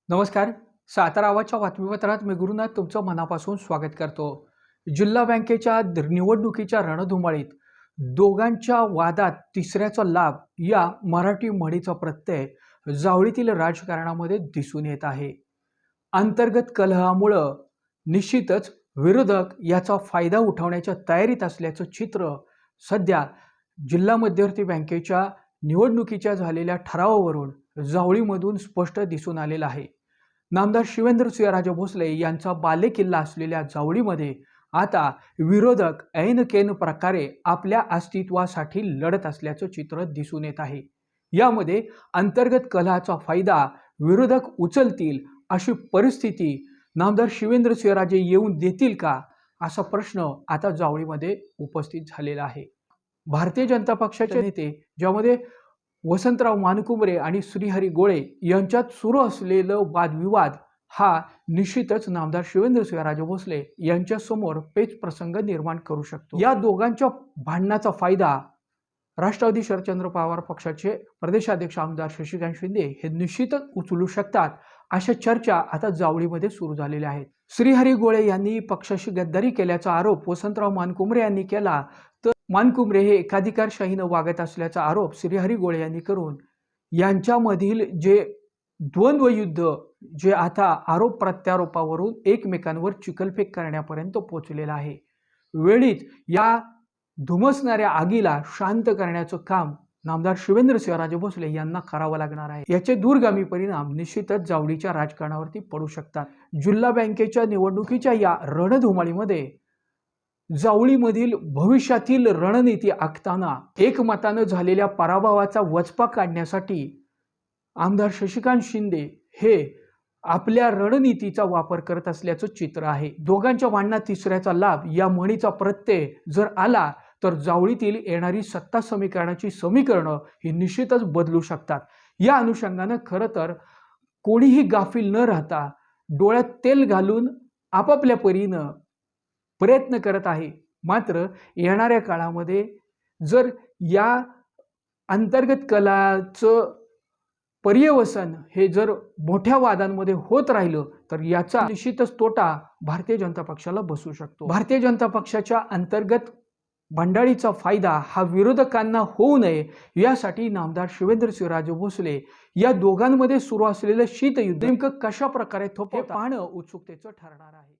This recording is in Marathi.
नमस्कार. सातारा आवाजच्या बातमीपत्रात मी गुरुनाथ तुमचं मनापासून स्वागत करतो. जिल्हा बँकेच्या निवडणुकीच्या रणधुमाळीत दोघांच्या वादात तिसऱ्याचा लाभ या मराठी म्हणीचा प्रत्यय जावळीतील राजकारणामध्ये दिसून येत आहे. अंतर्गत कलहामुळं निश्चितच विरोधक याचा फायदा उठवण्याच्या तयारीत असल्याचं चित्र सध्या जिल्हा मध्यवर्ती बँकेच्या निवडणुकीच्या झालेल्या ठरावावरून जावळीमधून स्पष्ट दिसून आलेलं आहे. नामदार शिवेंद्रसिंहराजे भोसले यांचा बालेकिल्ला असलेल्या जावळीमध्ये आता विरोधक ऐनकेन प्रकारे आपल्या अस्तित्वासाठी लढत असल्याचं चित्र दिसून येत आहे. यामध्ये अंतर्गत कलहाचा फायदा विरोधक उचलतील अशी परिस्थिती नामदार शिवेंद्रसिंहराजे येऊन देतील का, असा प्रश्न आता जावळीमध्ये उपस्थित झालेला आहे. भारतीय जनता पक्षाचे नेते ज्यामध्ये वसंतराव मानकुमरे आणि श्रीहरी गोळे यांच्यात सुरू असलेलं वादविवाद हा निश्चितच नामदार शिवेंद्रसिंहराजे भोसले यांच्यासमोर पेच प्रसंग निर्माण करू शकतो. या दोघांच्या भांडणाचा फायदा राष्ट्रवादी शरदचंद्र पवार पक्षाचे प्रदेशाध्यक्ष आमदार शशिकांत शिंदे हे निश्चितच उचलू शकतात, अशा चर्चा आता जावळीमध्ये सुरू झालेल्या आहेत. श्रीहरी गोळे यांनी पक्षाशी गद्दारी केल्याचा आरोप वसंतराव मानकुमरे यांनी केला, तर मानकुमरे हे एकाधिकारशाहीनं वागत असल्याचा आरोप श्रीहरी गोळे यांनी करून यांच्यामधील जे द्वंद्व युद्ध जे आता आरोप प्रत्यारोपावरून एकमेकांवर चिखलफेक करण्यापर्यंत पोहोचलेलं आहे. वेळीच या धुमसणाऱ्या आगीला शांत करण्याचं काम नामदार शिवेंद्रसिंहराजे भोसले यांना करावं लागणार आहे. याचे दूरगामी परिणाम निश्चितच जावळीच्या राजकारणावरती पडू शकतात. जिल्हा बँकेच्या निवडणुकीच्या या रणधुमाळीमध्ये जावळीमधील भविष्यातील रणनीती आखताना एकमतानं झालेल्या पराभवाचा वचपा काढण्यासाठी आमदार शशिकांत शिंदे हे आपल्या रणनीतीचा वापर करत असल्याचं चित्र आहे. दोघांच्या भांडणात तिसऱ्याचा लाभ या म्हणीचा प्रत्यय जर आला तर जावळीतील येणारी सत्ता समीकरणाची समीकरणं ही निश्चितच बदलू शकतात. या अनुषंगानं खरं तर कोणीही गाफील न राहता डोळ्यात तेल घालून आपापल्या परीनं प्रयत्न करत आहे. मात्र येणाऱ्या काळामध्ये जर या अंतर्गत कलाचं पर्यवसन हे जर मोठ्या वादांमध्ये होत राहिलं तर याचा निश्चितच तोटा भारतीय जनता पक्षाला बसू शकतो. भारतीय जनता पक्षाच्या अंतर्गत बंडाळीचा फायदा हा विरोधकांना होऊ नये यासाठी नामदार शिवेंद्रसिंहराजे भोसले या दोघांमध्ये सुरू असलेलं शीतयुद्ध नेमकं कशा प्रकारे थोपवतात हे पाहणं उत्सुकतेचं ठरणार आहे.